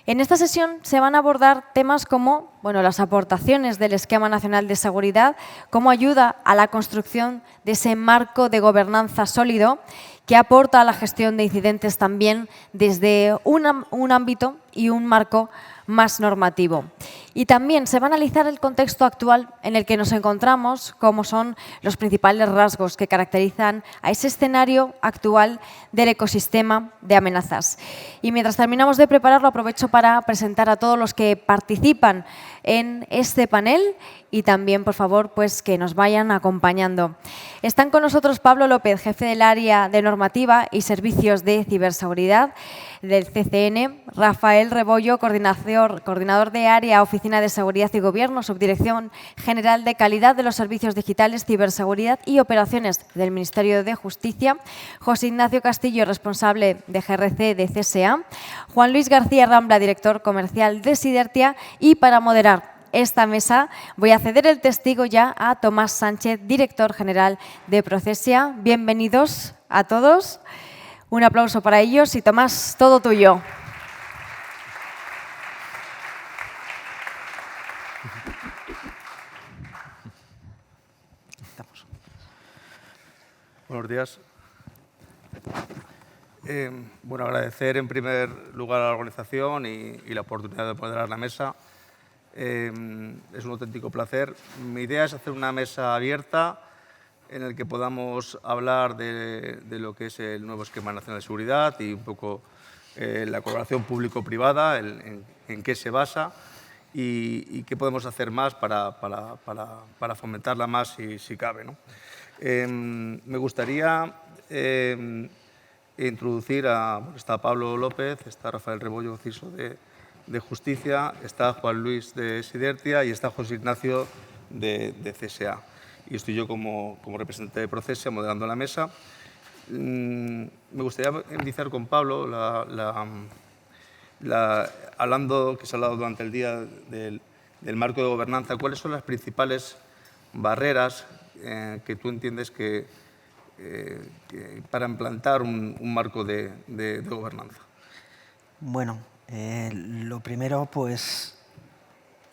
En esta sesión se van a abordar temas como las aportaciones del Esquema Nacional de Seguridad, cómo ayuda a la construcción de ese marco de gobernanza sólido que aporta a la gestión de incidentes también desde un ámbito y un marco más normativo. Y también se va a analizar el contexto actual en el que nos encontramos, cómo son los principales rasgos que caracterizan a ese escenario actual del ecosistema de amenazas. Y mientras terminamos de prepararlo, aprovecho para presentar a todos los que participan en este panel y también, por favor, pues que nos vayan acompañando. Están con nosotros Pablo López, jefe del área de normativa y servicios de ciberseguridad del CCN, Rafael Rebollo, coordinador de área, Oficina de Seguridad y Gobierno, Subdirección General de Calidad de los Servicios Digitales, Ciberseguridad y Operaciones del Ministerio de Justicia, José Ignacio Castillo, responsable de GRC de CSA, Juan Luis García Rambla, director comercial de Sidertia, y para moderar esta mesa voy a ceder el testigo ya a Tomás Sánchez, director general de Procesia. Bienvenidos a todos. Un aplauso para ellos y Tomás, todo tuyo. Buenos días. Bueno, agradecer en primer lugar a la organización y la oportunidad de moderar la mesa. Es un auténtico placer. Mi idea es hacer una mesa abierta en la que podamos hablar de lo que es el nuevo Esquema Nacional de Seguridad y un poco la colaboración público-privada, en qué se basa y qué podemos hacer más para fomentarla más si cabe, ¿no? Me gustaría introducir está Pablo López, está Rafael Rebollo, CISO de Justicia, está Juan Luis de Sidertia y está José Ignacio de CSA. Y estoy yo como representante de Procesia moderando la mesa. Me gustaría iniciar con Pablo, hablando, que se ha hablado durante el día del marco de gobernanza. ¿Cuáles son las principales barreras que tú entiendes que para implantar un marco de gobernanza? Bueno, lo primero, pues,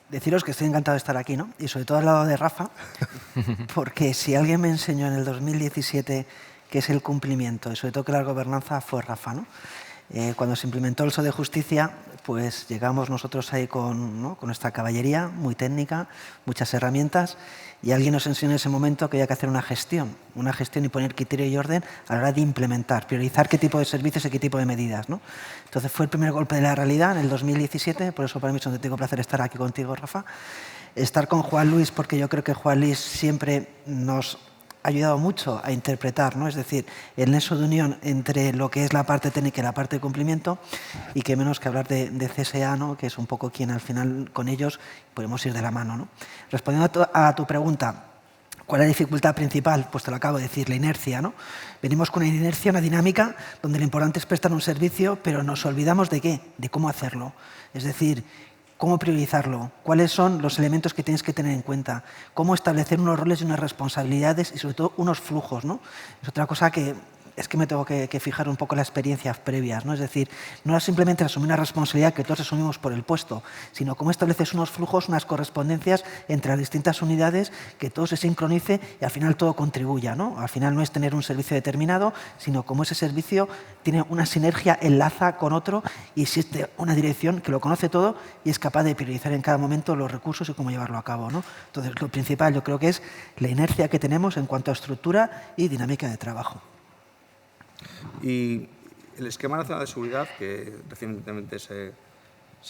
deciros que estoy encantado de estar aquí, ¿no? Y sobre todo al lado de Rafa, porque si alguien me enseñó en el 2017 qué es el cumplimiento y sobre todo que la gobernanza, fue Rafa, ¿no? Cuando se implementó el SO de Justicia, pues llegamos nosotros ahí con nuestra caballería muy técnica, muchas herramientas, y alguien nos enseñó en ese momento que había que hacer una gestión y poner criterio y orden a la hora de implementar, priorizar qué tipo de servicios y qué tipo de medidas, ¿no? Entonces fue el primer golpe de la realidad en el 2017, por eso para mí es un auténtico placer estar aquí contigo, Rafa. Estar con Juan Luis, porque yo creo que Juan Luis siempre nos ha ayudado mucho a interpretar, ¿no? Es decir, el nexo de unión entre lo que es la parte técnica y la parte de cumplimiento, y qué menos que hablar de CSA, ¿no? Que es un poco quien al final con ellos podemos ir de la mano, ¿no? Respondiendo a tu pregunta, ¿cuál es la dificultad principal? Pues te lo acabo de decir, la inercia, ¿no? Venimos con una inercia, una dinámica, donde lo importante es prestar un servicio, pero nos olvidamos de qué, de cómo hacerlo. Es decir, cómo priorizarlo, cuáles son los elementos que tienes que tener en cuenta, cómo establecer unos roles y unas responsabilidades y sobre todo unos flujos, ¿no? Es otra cosa que es que me tengo que fijar un poco en las experiencias previas, ¿no? Es decir, no es simplemente asumir una responsabilidad que todos asumimos por el puesto, sino cómo estableces unos flujos, unas correspondencias entre las distintas unidades, que todo se sincronice y al final todo contribuya, ¿no? Al final no es tener un servicio determinado, sino cómo ese servicio tiene una sinergia, enlaza con otro y existe una dirección que lo conoce todo y es capaz de priorizar en cada momento los recursos y cómo llevarlo a cabo, ¿no? Entonces, lo principal yo creo que es la inercia que tenemos en cuanto a estructura y dinámica de trabajo. Y el Esquema Nacional de Seguridad, que recientemente se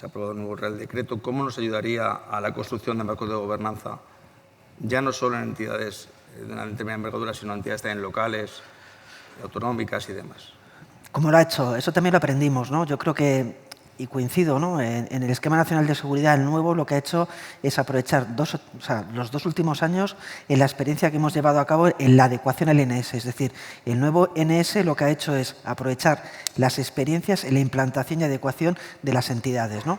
ha aprobado un nuevo Real Decreto, ¿cómo nos ayudaría a la construcción de marcos de gobernanza, ya no solo en entidades de una determinada envergadura, sino en entidades también locales, autonómicas y demás? ¿Cómo lo ha hecho? Eso también lo aprendimos, ¿no? Yo creo que, y coincido, ¿no? En el Esquema Nacional de Seguridad, el nuevo, lo que ha hecho es aprovechar los dos últimos años en la experiencia que hemos llevado a cabo en la adecuación al NS. Es decir, el nuevo NS lo que ha hecho es aprovechar las experiencias en la implantación y adecuación de las entidades, ¿no?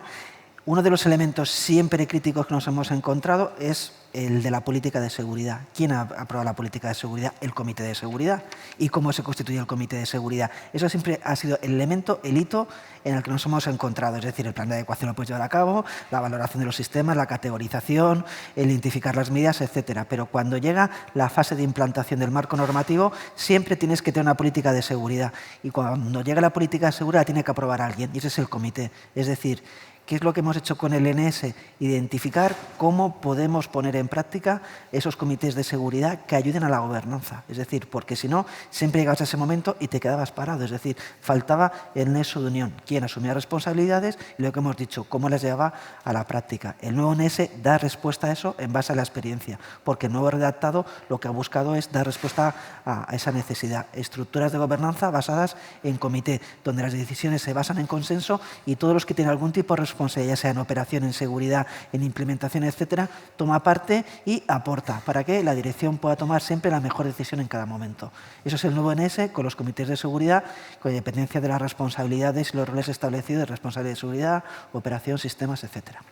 Uno de los elementos siempre críticos que nos hemos encontrado es el de la política de seguridad. ¿Quién ha aprobado la política de seguridad? El Comité de Seguridad. ¿Y cómo se constituye el Comité de Seguridad? Eso siempre ha sido el elemento, el hito en el que nos hemos encontrado. Es decir, el plan de adecuación lo puedes llevar a cabo, la valoración de los sistemas, la categorización, el identificar las medidas, etcétera. Pero cuando llega la fase de implantación del marco normativo, siempre tienes que tener una política de seguridad. Y cuando llega la política de seguridad, la tiene que aprobar alguien. Y ese es el comité. Es decir, ¿qué es lo que hemos hecho con el NS? Identificar cómo podemos poner en práctica esos comités de seguridad que ayuden a la gobernanza. Es decir, porque si no, siempre llegabas a ese momento y te quedabas parado. Es decir, faltaba el nexo de unión. ¿Quién asumía responsabilidades? Y lo que hemos dicho, cómo las llevaba a la práctica. El nuevo NS da respuesta a eso en base a la experiencia, porque el nuevo redactado lo que ha buscado es dar respuesta a esa necesidad. Estructuras de gobernanza basadas en comité, donde las decisiones se basan en consenso y todos los que tienen algún tipo de responsabilidad, ya sea en operación, en seguridad, en implementación, etcétera, toma parte y aporta para que la dirección pueda tomar siempre la mejor decisión en cada momento. Eso es el nuevo NS con los comités de seguridad, con independencia de las responsabilidades y los roles establecidos de responsable de seguridad, operación, sistemas, etcétera.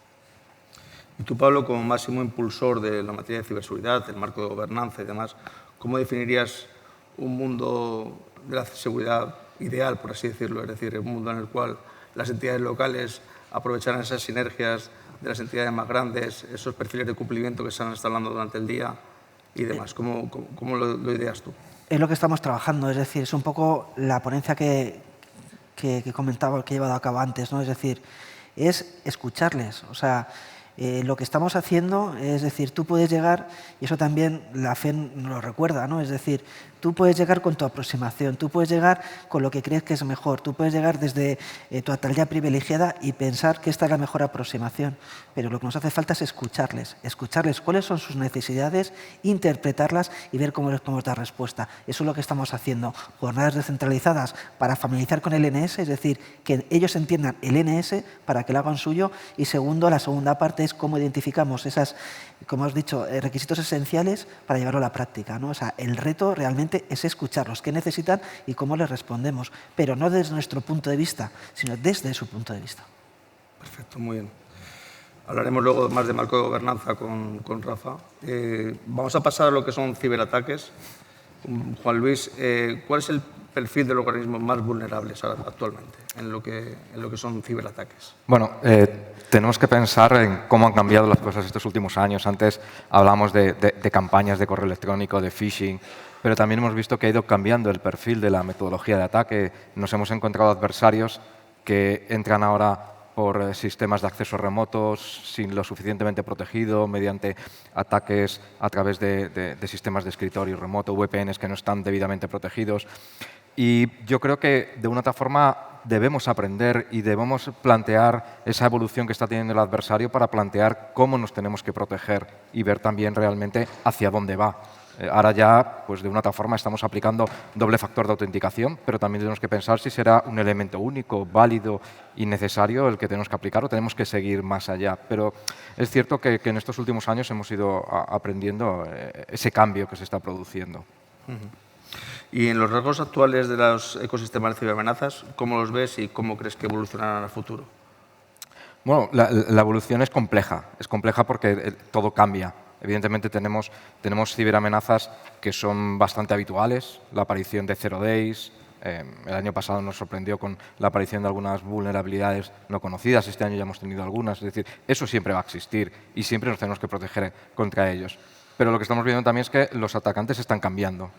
Y tú, Pablo, como máximo impulsor de la materia de ciberseguridad, el marco de gobernanza y demás, ¿cómo definirías un mundo de la seguridad ideal, por así decirlo? Es decir, un mundo en el cual las entidades locales aprovechar esas sinergias de las entidades más grandes, esos perfiles de cumplimiento que se están instalando durante el día y demás. ¿Cómo lo ideas tú? Es lo que estamos trabajando, es decir, es un poco la ponencia que comentaba, que he llevado a cabo antes, ¿no? Es decir, es escucharles. O sea, lo que estamos haciendo es decir, tú puedes llegar, y eso también la FE nos lo recuerda, ¿no? Es decir, tú puedes llegar con tu aproximación, tú puedes llegar con lo que crees que es mejor, tú puedes llegar desde tu atalaya privilegiada y pensar que esta es la mejor aproximación, pero lo que nos hace falta es escucharles cuáles son sus necesidades, interpretarlas y ver cómo les podemos dar respuesta. Eso es lo que estamos haciendo, jornadas descentralizadas para familiarizar con el NS, es decir, que ellos entiendan el NS para que lo hagan suyo, y segundo, la segunda parte es cómo identificamos esas, como has dicho, requisitos esenciales para llevarlo a la práctica, ¿no? O sea, el reto realmente es escucharlos, qué necesitan y cómo les respondemos, pero no desde nuestro punto de vista, sino desde su punto de vista. Perfecto, muy bien. Hablaremos luego más de marco de gobernanza con Rafa. Vamos a pasar a lo que son ciberataques. Juan Luis, ¿cuál es el perfil de los organismos más vulnerables actualmente en lo que son ciberataques? Bueno, tenemos que pensar en cómo han cambiado las cosas estos últimos años. Antes hablamos de campañas de correo electrónico, de phishing, pero también hemos visto que ha ido cambiando el perfil de la metodología de ataque. Nos hemos encontrado adversarios que entran ahora por sistemas de acceso remotos, sin lo suficientemente protegido, mediante ataques a través de sistemas de escritorio remoto, VPNs que no están debidamente protegidos. Y yo creo que de una otra forma debemos aprender y debemos plantear esa evolución que está teniendo el adversario para plantear cómo nos tenemos que proteger y ver también realmente hacia dónde va. Ahora ya, pues de una otra forma, estamos aplicando doble factor de autenticación, pero también tenemos que pensar si será un elemento único, válido y necesario el que tenemos que aplicar o tenemos que seguir más allá. Pero es cierto que en estos últimos años hemos ido aprendiendo ese cambio que se está produciendo. Y en los rasgos actuales de los ecosistemas de ciberamenazas, ¿cómo los ves y cómo crees que evolucionarán a futuro? Bueno, la evolución es compleja porque todo cambia. Evidentemente tenemos ciberamenazas que son bastante habituales, la aparición de Zero Days. El año pasado nos sorprendió con la aparición de algunas vulnerabilidades no conocidas, este año ya hemos tenido algunas, es decir, eso siempre va a existir y siempre nos tenemos que proteger contra ellos. Pero lo que estamos viendo también es que los atacantes están cambiando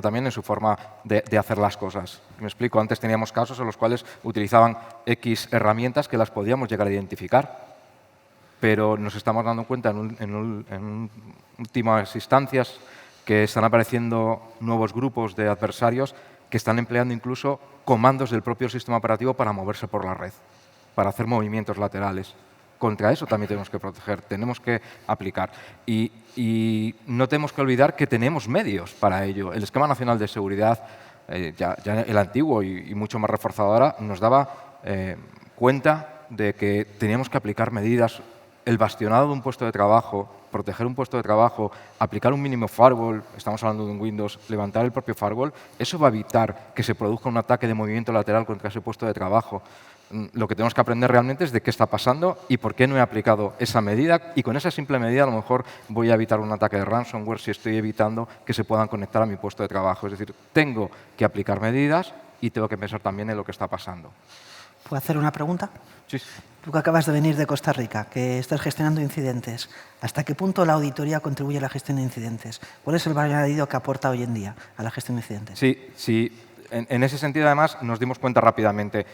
también en su forma de hacer las cosas. Me explico, antes teníamos casos en los cuales utilizaban X herramientas que las podíamos llegar a identificar, pero nos estamos dando cuenta en últimas instancias que están apareciendo nuevos grupos de adversarios que están empleando incluso comandos del propio sistema operativo para moverse por la red, para hacer movimientos laterales. Contra eso también tenemos que proteger, tenemos que aplicar. Y no tenemos que olvidar que tenemos medios para ello. El Esquema Nacional de Seguridad, ya el antiguo y mucho más reforzado ahora, nos daba cuenta de que teníamos que aplicar medidas. El bastionado de un puesto de trabajo, proteger un puesto de trabajo, aplicar un mínimo firewall, estamos hablando de un Windows, levantar el propio firewall, eso va a evitar que se produzca un ataque de movimiento lateral contra ese puesto de trabajo. lo que tenemos que aprender realmente es de qué está pasando y por qué no he aplicado esa medida, y con esa simple medida a lo mejor voy a evitar un ataque de ransomware si estoy evitando que se puedan conectar a mi puesto de trabajo. Es decir, tengo que aplicar medidas y tengo que pensar también en lo que está pasando. ¿Puedo hacer una pregunta? Sí. Tú que acabas de venir de Costa Rica, que estás gestionando incidentes, ¿hasta qué punto la auditoría contribuye a la gestión de incidentes? ¿Cuál es el valor añadido que aporta hoy en día a la gestión de incidentes? Sí. En ese sentido, además, nos dimos cuenta rápidamente.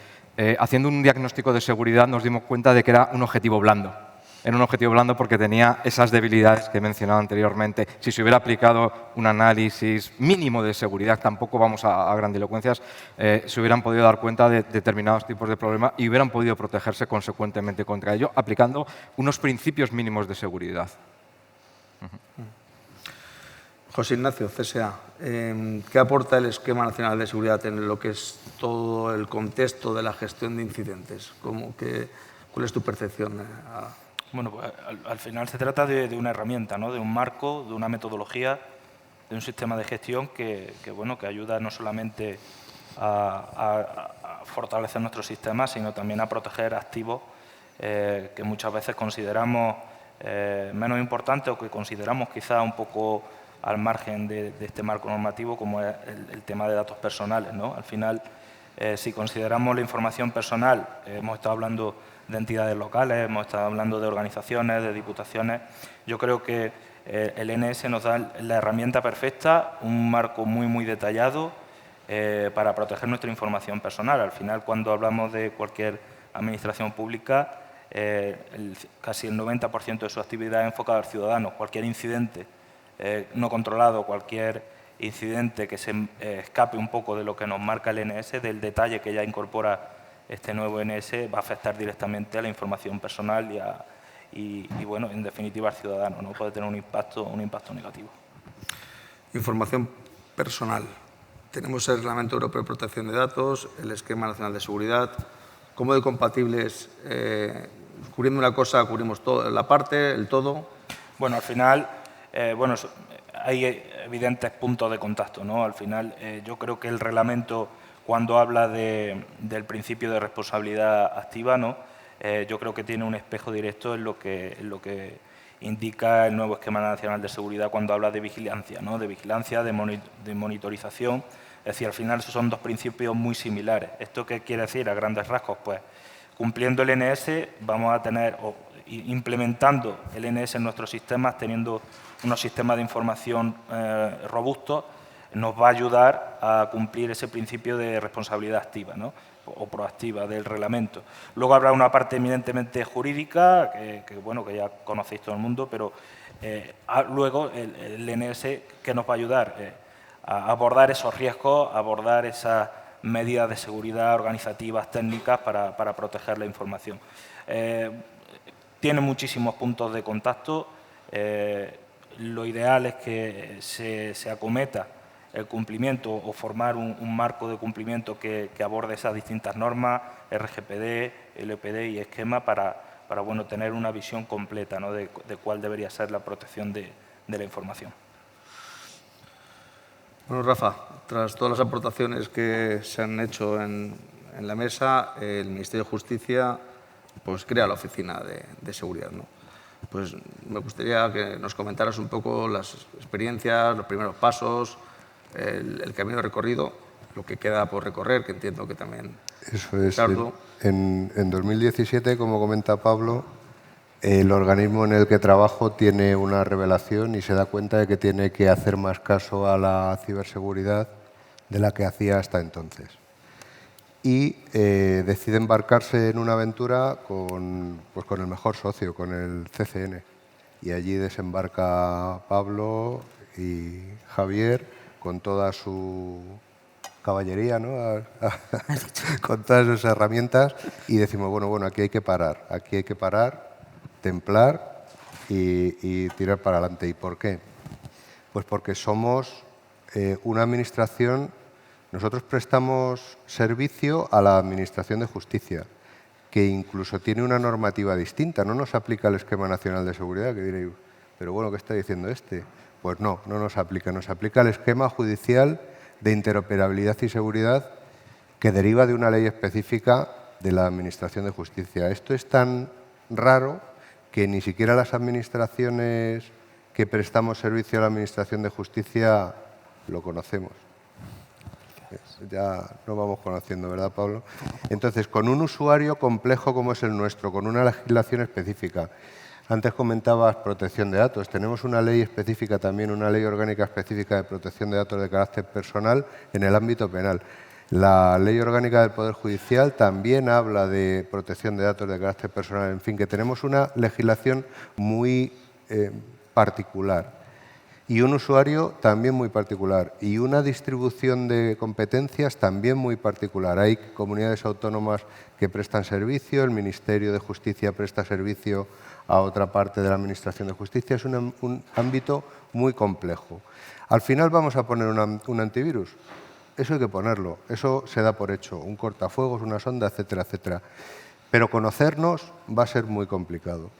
Haciendo un diagnóstico de seguridad nos dimos cuenta de que era un objetivo blando. Era un objetivo blando porque tenía esas debilidades que he mencionado anteriormente. Si se hubiera aplicado un análisis mínimo de seguridad, tampoco vamos a grandilocuencias, se hubieran podido dar cuenta de determinados tipos de problemas y hubieran podido protegerse consecuentemente contra ello, aplicando unos principios mínimos de seguridad. José Ignacio, CSA, ¿qué aporta el Esquema Nacional de Seguridad en lo que es todo el contexto de la gestión de incidentes? ¿Cuál es tu percepción? Bueno, pues, al final se trata de una herramienta, ¿no? De un marco, de una metodología, de un sistema de gestión que ayuda no solamente a fortalecer nuestro sistema, sino también a proteger activos que muchas veces consideramos menos importantes o que consideramos quizá un poco al margen de este marco normativo, como es el tema de datos personales, ¿no? Al final, si consideramos la información personal, hemos estado hablando de entidades locales, hemos estado hablando de organizaciones, de diputaciones. Yo creo que el NS nos da la herramienta perfecta, un marco muy detallado para proteger nuestra información personal. Al final, cuando hablamos de cualquier administración pública, casi el 90% de su actividad es enfocada al ciudadano. Cualquier incidente no controlado, cualquier incidente que se escape un poco de lo que nos marca el NS, del detalle que ya incorpora este nuevo NS, va a afectar directamente a la información personal y bueno, en definitiva al ciudadano, ¿no? Puede tener un impacto negativo. Información personal. Tenemos el Reglamento Europeo de Protección de Datos, el Esquema Nacional de Seguridad. ¿Cómo de compatibles? Cubriendo una cosa, cubrimos todo, la parte, el todo. Bueno, al final, hay evidentes puntos de contacto, ¿no? Al final, yo creo que el reglamento, cuando habla del principio de responsabilidad activa, ¿no? Yo creo que tiene un espejo directo en lo que indica el nuevo Esquema Nacional de Seguridad cuando habla de vigilancia, ¿no? De vigilancia, de monitorización. Es decir, al final esos son dos principios muy similares. ¿Esto qué quiere decir a grandes rasgos? Pues cumpliendo el NS vamos a tener, implementando el NS en nuestros sistemas, teniendo unos sistemas de información robustos, nos va a ayudar a cumplir ese principio de responsabilidad activa, ¿no? O proactiva del reglamento. Luego habrá una parte eminentemente jurídica, que ya conocéis todo el mundo, pero luego el NS que nos va a ayudar a abordar esos riesgos, a abordar esas medidas de seguridad organizativas, técnicas para proteger la información. Tiene muchísimos puntos de contacto. Lo ideal es que se acometa el cumplimiento o formar un marco de cumplimiento que aborde esas distintas normas, RGPD, LPD y esquema para tener una visión completa, ¿no? de cuál debería ser la protección de la información. Bueno, Rafa, tras todas las aportaciones que se han hecho en la mesa, el Ministerio de Justicia pues crea la Oficina de Seguridad, ¿no? Pues me gustaría que nos comentaras un poco las experiencias, los primeros pasos, el camino recorrido, lo que queda por recorrer, que entiendo que también... Eso es. Ricardo. En 2017, como comenta Pablo, el organismo en el que trabajo tiene una revelación y se da cuenta de que tiene que hacer más caso a la ciberseguridad de la que hacía hasta entonces. Y decide embarcarse en una aventura con el mejor socio, con el CCN. Y allí desembarca Pablo y Javier con toda su caballería, ¿no? Con todas sus herramientas, y decimos, bueno, aquí hay que parar, templar y tirar para adelante. ¿Y por qué? Pues porque somos una administración, nosotros prestamos servicio a la Administración de Justicia, que incluso tiene una normativa distinta, no nos aplica el Esquema Nacional de Seguridad, que diréis, pero bueno, ¿qué está diciendo este? Pues no nos aplica, nos aplica el Esquema Judicial de Interoperabilidad y Seguridad, que deriva de una ley específica de la Administración de Justicia. Esto es tan raro que ni siquiera las administraciones que prestamos servicio a la Administración de Justicia lo conocemos. Ya lo vamos conociendo, ¿verdad, Pablo? Entonces, con un usuario complejo como es el nuestro, con una legislación específica. Antes comentabas protección de datos. Tenemos una ley específica también, una ley orgánica específica de protección de datos de carácter personal en el ámbito penal. La Ley Orgánica del Poder Judicial también habla de protección de datos de carácter personal. En fin, que tenemos una legislación muy particular y un usuario también muy particular y una distribución de competencias también muy particular. Hay comunidades autónomas que prestan servicio, el Ministerio de Justicia presta servicio a otra parte de la Administración de Justicia. Es un ámbito muy complejo. Al final vamos a poner un antivirus. Eso hay que ponerlo, eso se da por hecho, un cortafuegos, una sonda, etcétera, etcétera. Pero conocernos va a ser muy complicado.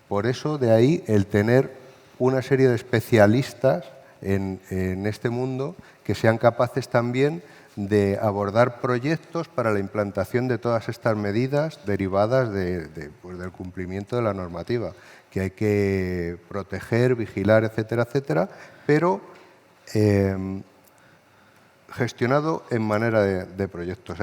Por eso, de ahí el tener una serie de especialistas en este mundo que sean capaces también de abordar proyectos para la implantación de todas estas medidas derivadas pues del cumplimiento de la normativa, que hay que proteger, vigilar, etcétera, etcétera, pero gestionado en manera de proyectos.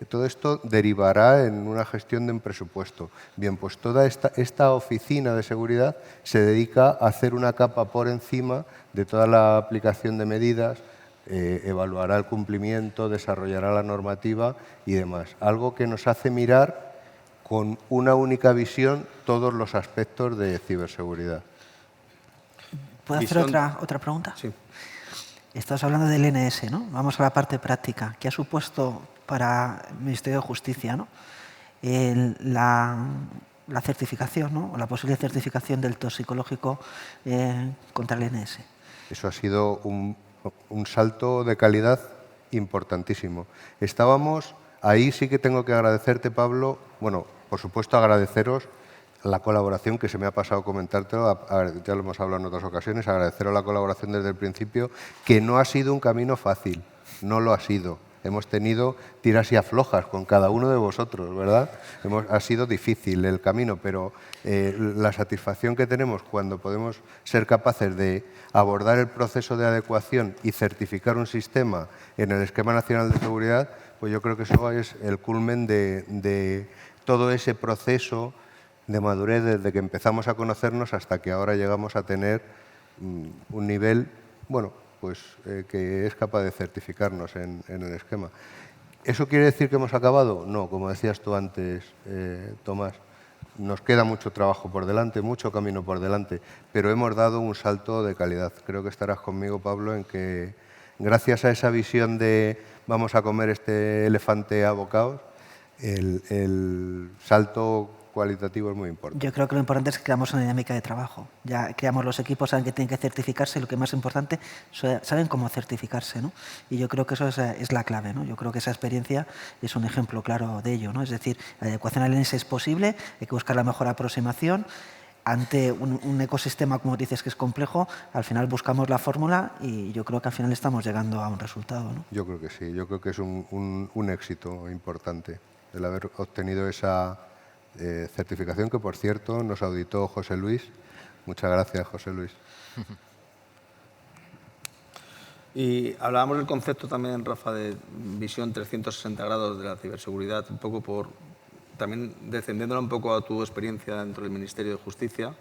Todo esto derivará en una gestión de un presupuesto. Bien, pues toda esta oficina de seguridad se dedica a hacer una capa por encima de toda la aplicación de medidas, evaluará el cumplimiento, desarrollará la normativa y demás. Algo que nos hace mirar con una única visión todos los aspectos de ciberseguridad. ¿Puedo hacer otra pregunta? Sí. Estás hablando del NS, ¿no? Vamos a la parte práctica. ¿Qué ha supuesto para el Ministerio de Justicia, ¿no? La certificación, ¿no? O la posible certificación del toxicológico contra el NS? Eso ha sido un salto de calidad importantísimo. Estábamos, ahí sí que tengo que agradecerte, Pablo, bueno, por supuesto agradeceros la colaboración, que se me ha pasado comentártelo, ya lo hemos hablado en otras ocasiones, agradeceros la colaboración desde el principio, que no ha sido un camino fácil, no lo ha sido. Hemos tenido tiras y aflojas con cada uno de vosotros, ¿verdad? Ha sido difícil el camino, pero la satisfacción que tenemos cuando podemos ser capaces de abordar el proceso de adecuación y certificar un sistema en el Esquema Nacional de Seguridad, pues yo creo que eso es el culmen de todo ese proceso de madurez desde que empezamos a conocernos hasta que ahora llegamos a tener un nivel, bueno, pues que es capaz de certificarnos en el esquema. ¿Eso quiere decir que hemos acabado? No, como decías tú antes, Tomás, nos queda mucho trabajo por delante, mucho camino por delante, pero hemos dado un salto de calidad. Creo que estarás conmigo, Pablo, en que gracias a esa visión de vamos a comer este elefante a bocados, el salto cualitativo es muy importante. Yo creo que lo importante es que creamos una dinámica de trabajo. Ya creamos los equipos, saben que tienen que certificarse, y lo que es más importante, saben cómo certificarse, ¿no? Y yo creo que eso es la clave, ¿no? Yo creo que esa experiencia es un ejemplo claro de ello, ¿no? Es decir, la adecuación al NS es posible, hay que buscar la mejor aproximación. Ante un ecosistema, como dices, que es complejo, al final buscamos la fórmula y yo creo que al final estamos llegando a un resultado, ¿no? Yo creo que sí, yo creo que es un éxito importante el haber obtenido esa certificación, que por cierto nos auditó José Luis. Muchas gracias, José Luis. Y hablábamos del concepto también, Rafa, de visión 360 grados de la ciberseguridad, un poco también descendiéndola un poco a tu experiencia dentro del Ministerio de Justicia,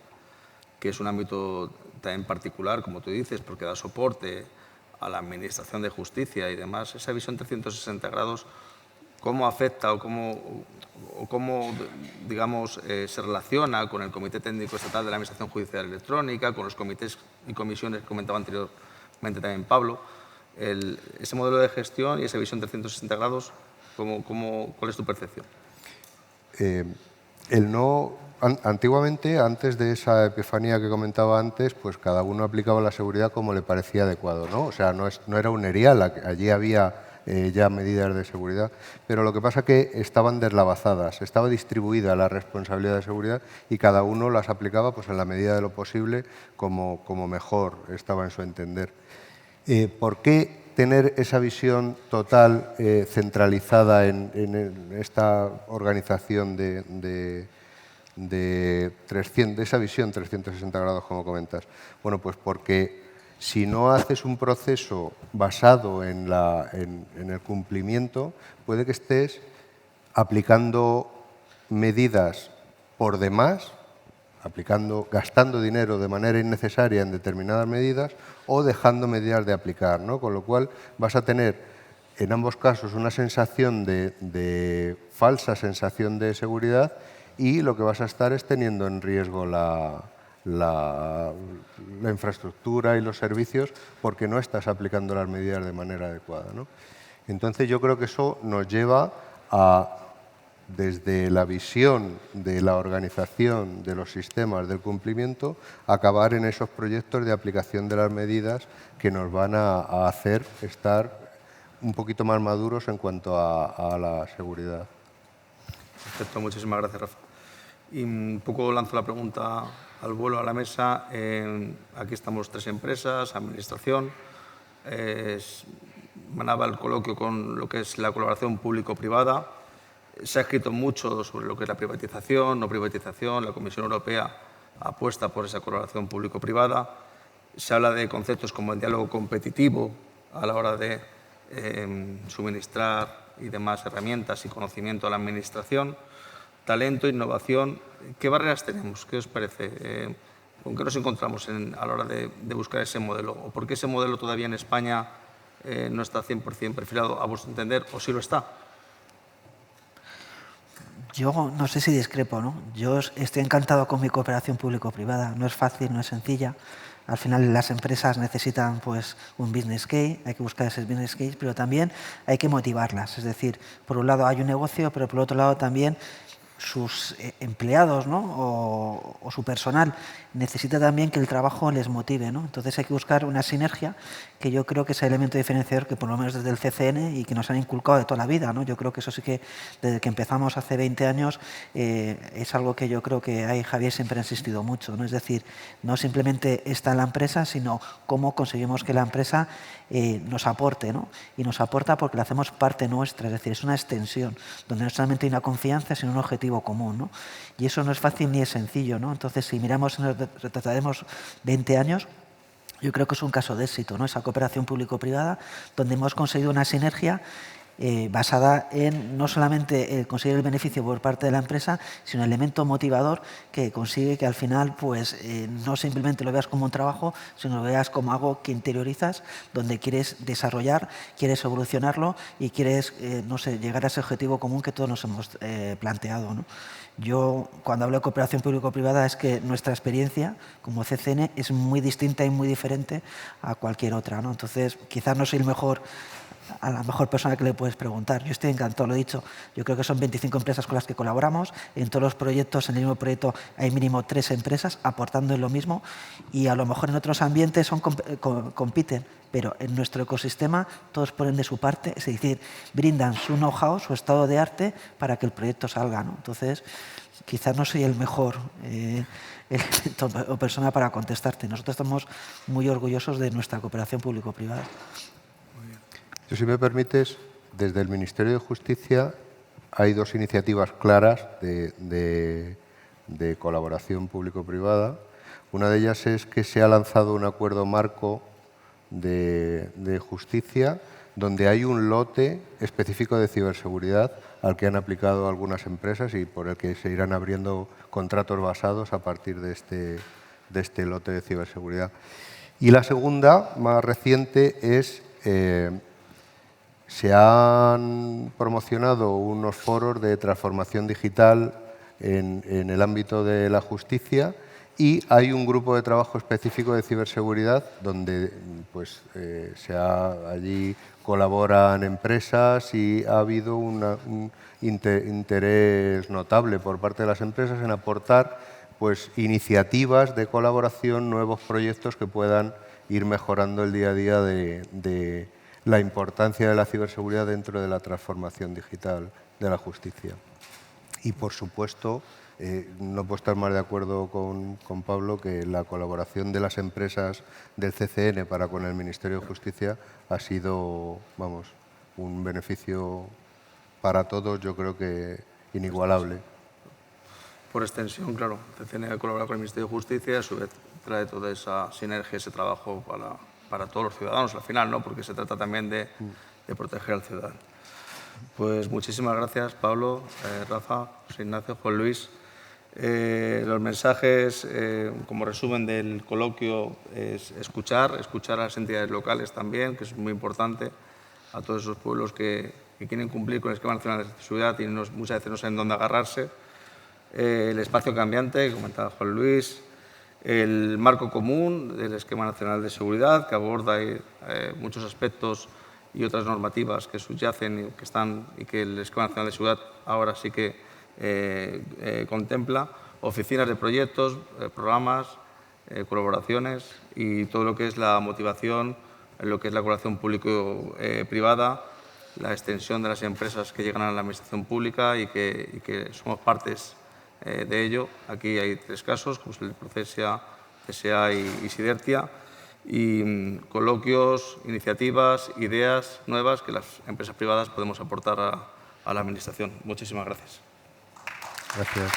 que es un ámbito también particular, como tú dices, porque da soporte a la Administración de Justicia y demás. Esa visión 360 grados, ¿cómo afecta o cómo digamos, se relaciona con el Comité Técnico Estatal de la Administración Judicial Electrónica, con los comités y comisiones que comentaba anteriormente también Pablo? Ese modelo de gestión y esa visión 360 grados, ¿cuál es tu percepción? Antiguamente, antes de esa epifanía que comentaba antes, pues cada uno aplicaba la seguridad como le parecía adecuado, ¿no? O sea, no era un erial, allí había ya medidas de seguridad, pero lo que pasa es que estaban deslavazadas, estaba distribuida la responsabilidad de seguridad y cada uno las aplicaba pues en la medida de lo posible como mejor estaba en su entender. ¿Por qué tener esa visión total centralizada en esta organización de esa visión 360 grados, como comentas? Bueno, pues porque si no haces un proceso basado en el cumplimiento, puede que estés aplicando medidas por demás, gastando dinero de manera innecesaria en determinadas medidas o dejando medidas de aplicar, ¿no? Con lo cual vas a tener en ambos casos una sensación de falsa sensación de seguridad y lo que vas a estar es teniendo en riesgo la infraestructura y los servicios porque no estás aplicando las medidas de manera adecuada, ¿no? Entonces yo creo que eso nos lleva a, desde la visión de la organización de los sistemas del cumplimiento, acabar en esos proyectos de aplicación de las medidas que nos van a hacer estar un poquito más maduros en cuanto a la seguridad. Perfecto, muchísimas gracias, Rafa. Y un poco lanzo la pregunta al vuelo, a la mesa. Aquí estamos 3 empresas, administración. Manaba el coloquio con lo que es la colaboración público-privada. Se ha escrito mucho sobre lo que es la privatización, no privatización. La Comisión Europea apuesta por esa colaboración público-privada. Se habla de conceptos como el diálogo competitivo a la hora de suministrar y demás herramientas y conocimiento a la administración. Talento, innovación. ¿Qué barreras tenemos? ¿Qué os parece? ¿Con qué nos encontramos a la hora de buscar ese modelo? ¿O por qué ese modelo todavía en España no está 100% perfilado, a vuestro entender, o sí lo está? Yo no sé si discrepo, ¿no? Yo estoy encantado con mi cooperación público-privada. No es fácil, no es sencilla. Al final las empresas necesitan pues, un business case, hay que buscar ese business case, pero también hay que motivarlas. Es decir, por un lado hay un negocio, pero por otro lado también sus empleados, ¿no? o su personal necesita también que el trabajo les motive, ¿no? Entonces hay que buscar una sinergia que yo creo que es el elemento diferenciador que por lo menos desde el CCN y que nos han inculcado de toda la vida, ¿no? Yo creo que eso sí que desde que empezamos hace 20 años es algo que yo creo que ahí Javier siempre ha insistido mucho, ¿no? Es decir, no simplemente está en la empresa, sino cómo conseguimos que la empresa nos aporte, ¿no? Y nos aporta porque la hacemos parte nuestra, es decir, es una extensión donde no solamente hay una confianza, sino un objetivo común, ¿no? Y eso no es fácil ni es sencillo, ¿no? Entonces, si miramos, retrataremos 20 años, yo creo que es un caso de éxito, ¿no? Esa cooperación público-privada, donde hemos conseguido una sinergia basada en no solamente conseguir el beneficio por parte de la empresa, sino el elemento motivador que consigue que al final pues, no simplemente lo veas como un trabajo, sino lo veas como algo que interiorizas, donde quieres desarrollar, quieres evolucionarlo y quieres no sé, llegar a ese objetivo común que todos nos hemos planteado, ¿no? Yo, cuando hablo de cooperación público-privada, es que nuestra experiencia como CCN es muy distinta y muy diferente a cualquier otra, ¿no? Entonces, quizás no soy a la mejor persona que le puedes preguntar. Yo estoy encantado, lo he dicho. Yo creo que son 25 empresas con las que colaboramos. En todos los proyectos, en el mismo proyecto, hay mínimo 3 empresas aportando en lo mismo. Y a lo mejor en otros ambientes compiten, pero en nuestro ecosistema todos ponen de su parte, es decir, brindan su know-how, su estado de arte para que el proyecto salga, ¿no? Entonces, quizás no soy el mejor o persona para contestarte. Nosotros estamos muy orgullosos de nuestra cooperación público-privada. Si me permites, desde el Ministerio de Justicia hay 2 iniciativas claras de colaboración público-privada. Una de ellas es que se ha lanzado un acuerdo marco de justicia donde hay un lote específico de ciberseguridad al que han aplicado algunas empresas y por el que se irán abriendo contratos basados a partir de este lote de ciberseguridad. Y la segunda, más reciente, es se han promocionado unos foros de transformación digital en el ámbito de la justicia y hay un grupo de trabajo específico de ciberseguridad donde pues, allí colaboran empresas y ha habido un interés notable por parte de las empresas en aportar pues, iniciativas de colaboración, nuevos proyectos que puedan ir mejorando el día a día de la importancia de la ciberseguridad dentro de la transformación digital de la justicia. Y, por supuesto, No puedo estar más de acuerdo con Pablo que la colaboración de las empresas del CCN para con el Ministerio de Justicia ha sido, vamos, un beneficio para todos, yo creo que inigualable. Por extensión, claro, el CCN colabora con el Ministerio de Justicia y a su vez trae toda esa sinergia, ese trabajo para todos los ciudadanos al final, ¿no? Porque se trata también de proteger al ciudadano. Pues muchísimas gracias, Pablo, Rafa, José Ignacio, Juan Luis. Los mensajes, como resumen del coloquio, es escuchar a las entidades locales también, que es muy importante, a todos esos pueblos que quieren cumplir con el Esquema Nacional de Seguridad y muchas veces no saben dónde agarrarse. El espacio cambiante, que comentaba Juan Luis, el marco común del Esquema Nacional de Seguridad, que aborda muchos aspectos y otras normativas que subyacen y que el Esquema Nacional de Seguridad ahora sí que contempla, oficinas de proyectos, programas, colaboraciones y todo lo que es la motivación, lo que es la colaboración público-privada, la extensión de las empresas que llegan a la administración pública y que somos partes de ello. Aquí hay 3 casos, como es el Procesia, CSA y Sidertia, y coloquios, iniciativas, ideas nuevas que las empresas privadas podemos aportar a la Administración. Muchísimas gracias. Gracias.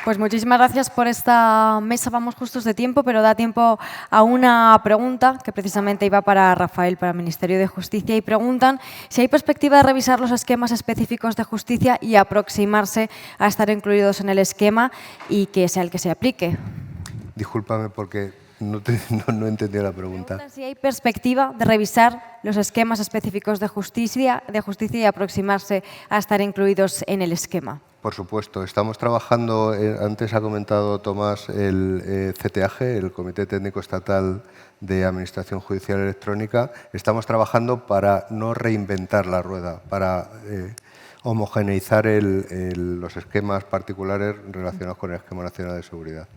Pues muchísimas gracias por esta mesa. Vamos justos de tiempo, pero da tiempo a una pregunta que precisamente iba para Rafael, para el Ministerio de Justicia, y preguntan si hay perspectiva de revisar los esquemas específicos de justicia y aproximarse a estar incluidos en el esquema y que sea el que se aplique. Discúlpame porque no entendí la pregunta. Preguntan si hay perspectiva de revisar los esquemas específicos de justicia y aproximarse a estar incluidos en el esquema. Por supuesto, estamos trabajando, antes ha comentado Tomás, el CTAG, el Comité Técnico Estatal de Administración Judicial Electrónica. Estamos trabajando para no reinventar la rueda, para homogeneizar los esquemas particulares relacionados con el Esquema Nacional de Seguridad.